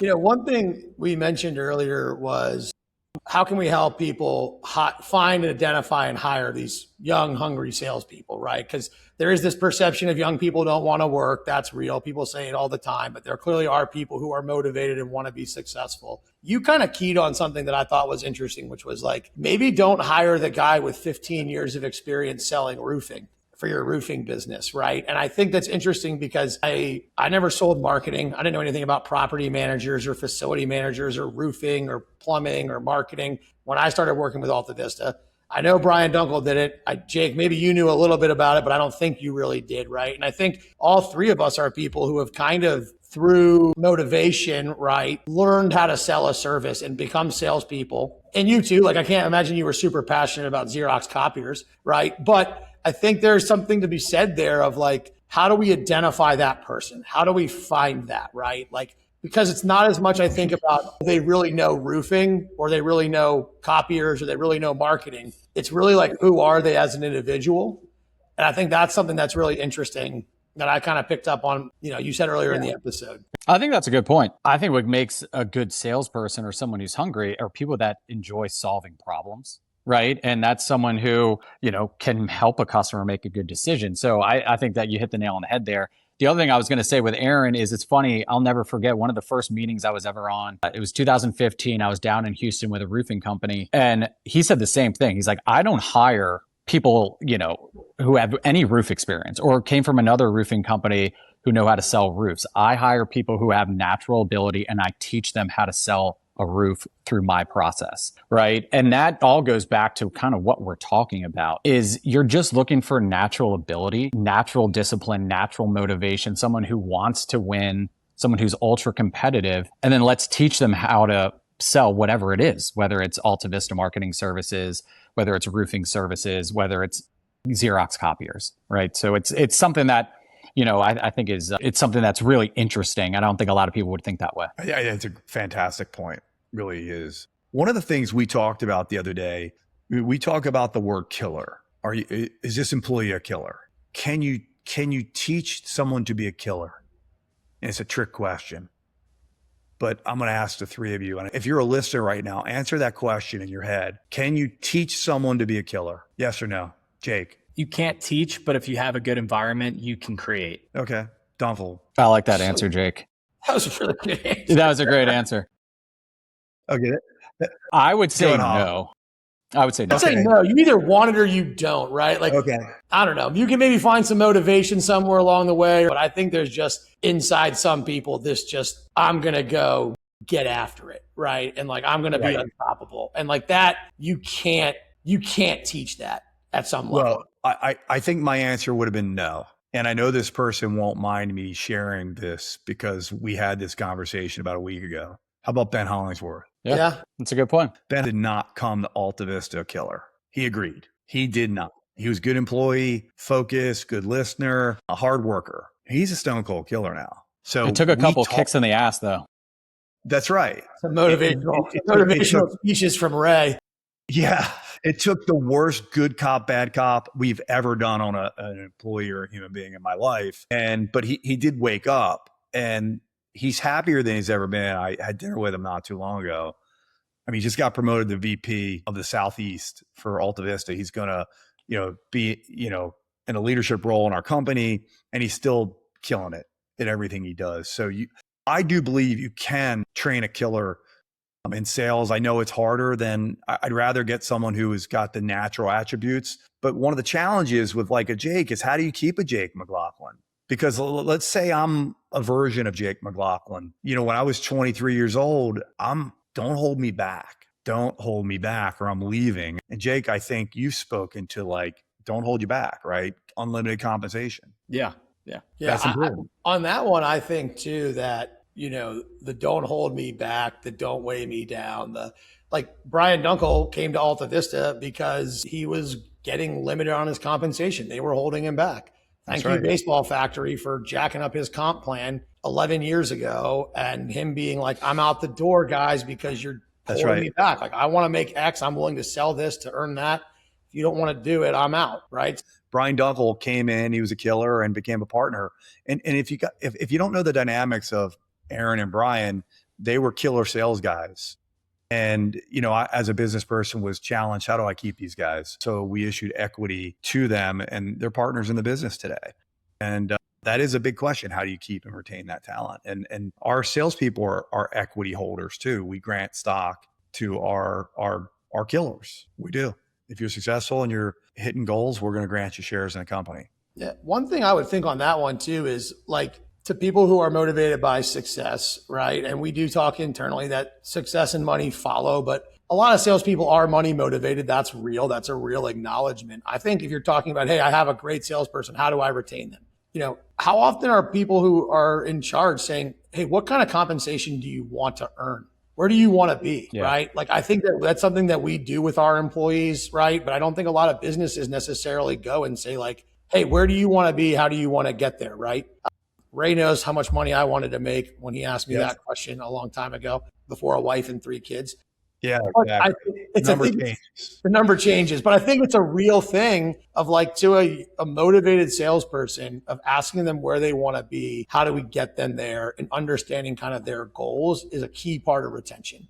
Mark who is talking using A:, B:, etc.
A: One thing we mentioned earlier was how can we help people find and identify and hire these young, hungry salespeople, right? Because there is this perception of young people don't want to work. That's real. People say it all the time, but there clearly are people who are motivated and want to be successful. You kind of keyed on something that I thought was interesting, which was like, maybe don't hire the guy with 15 years of experience selling roofing for your roofing business, right? And I think that's interesting because I never sold marketing. I didn't know anything about property managers or facility managers or roofing or plumbing or marketing when I started working with Alta Vista. I know Bryan Dunkel did it. Jake, maybe you knew a little bit about it, but I don't think you really did, right? And I think all three of us are people who have kind of, through motivation, right, learned how to sell a service and become salespeople. And you too, like I can't imagine you were super passionate about Xerox copiers, right? But I think there's something to be said there of like, how do we identify that person? How do we find that, right? Like, because it's not as much I think about they really know roofing or they really know copiers or they really know marketing. It's really like, who are they as an individual? And I think that's something that's really interesting that I kind of picked up on, you said earlier in the episode.
B: I think that's a good point. I think what makes a good salesperson or someone who's hungry are people that enjoy solving problems. Right. And that's someone who, can help a customer make a good decision. So I think that you hit the nail on the head there. The other thing I was going to say with Aaron is it's funny. I'll never forget one of the first meetings I was ever on. It was 2015. I was down in Houston with a roofing company. And he said the same thing. He's like, I don't hire people, who have any roof experience or came from another roofing company who know how to sell roofs. I hire people who have natural ability and I teach them how to sell a roof through my process, right? And that all goes back to kind of what we're talking about is you're just looking for natural ability, natural discipline, natural motivation, someone who wants to win, someone who's ultra competitive, and then let's teach them how to sell whatever it is, whether it's Alta Vista marketing services, whether it's roofing services, whether it's Xerox copiers, right? So it's something that I think it's something that's really interesting. I don't think a lot of people would think that way.
C: Yeah, it's a fantastic point. Really is. One of the things we talked about the other day, we talk about the word killer. Is this employee a killer? Can you teach someone to be a killer? And it's a trick question. But I'm going to ask the three of you. And if you're a listener right now, answer that question in your head. Can you teach someone to be a killer? Yes or no? Jake?
D: You can't teach, but if you have a good environment, you can create.
C: Okay. Dunkel.
B: I like that answer, Jake.
A: That was a really good answer.
B: That was a great answer.
C: Okay.
B: I would say no. I would say no.
A: I'd say no. You either want it or you don't, right? Like,
C: okay.
A: I don't know. You can maybe find some motivation somewhere along the way, but I think there's just inside some people, I'm going to go get after it, right? And like, I'm going to be unstoppable. And like that, you can't teach that at some level.
C: Well, I think my answer would have been no. And I know this person won't mind me sharing this because we had this conversation about a week ago. How about Ben Hollingsworth?
B: Yeah, that's a good point.
C: Ben did not come to Alta Vista a killer. He agreed. He did not. He was a good employee, focused, good listener, a hard worker. He's a stone cold killer now. So
B: it took a couple kicks in the ass, though.
C: That's right.
A: Some motivational speeches from Ray.
C: Yeah. It took the worst good cop, bad cop we've ever done on an employee or a human being in my life. But he did wake up and he's happier than he's ever been. I had dinner with him not too long ago. I mean, he just got promoted to VP of the Southeast for Alta Vista. He's going to, be, in a leadership role in our company, and he's still killing it at everything he does. So I do believe you can train a killer in sales. I know it's harder than I'd rather get someone who has got the natural attributes. But one of the challenges with like a Jake is how do you keep a Jake McLaughlin? Because let's say I'm a version of Jake McLaughlin. When I was 23 years old, don't hold me back. Don't hold me back or I'm leaving. And Jake, I think you've spoken to like, don't hold you back, right? Unlimited compensation.
D: Yeah.
C: That's important.
A: On that one, I think too that, the don't hold me back, the don't weigh me down, like Bryan Dunkel came to Alta Vista because he was getting limited on his compensation. They were holding him back. Thank you, Baseball Factory, for jacking up his comp plan 11 years ago and him being like, I'm out the door, guys, because you're holding me back. Like, I want to make X. I'm willing to sell this to earn that. If you don't want to do it, I'm out, right?
C: Bryan Dunkel came in, he was a killer and became a partner. And if you don't know the dynamics of Aaron and Bryan, they were killer sales guys. And, I, as a business person, was challenged, how do I keep these guys? So we issued equity to them, and they're partners in the business today. And that is a big question. How do you keep and retain that talent? And our salespeople are equity holders too. We grant stock to our killers. We do. If you're successful and you're hitting goals, we're going to grant you shares in a company.
A: Yeah. One thing I would think on that one too is like, to people who are motivated by success, right? And we do talk internally that success and money follow, but a lot of salespeople are money motivated. That's real. That's a real acknowledgement. I think if you're talking about, hey, I have a great salesperson, how do I retain them? How often are people who are in charge saying, hey, what kind of compensation do you want to earn? Where do you want to be, right? Like, I think that's something that we do with our employees, right? But I don't think a lot of businesses necessarily go and say like, hey, where do you want to be? How do you want to get there, right? Ray knows how much money I wanted to make when he asked me that question a long time ago, before a wife and 3 kids.
C: Yeah, exactly.
A: The number changes, but I think it's a real thing of like, to a motivated salesperson, of asking them where they want to be, how do we get them there, and understanding kind of their goals is a key part of retention.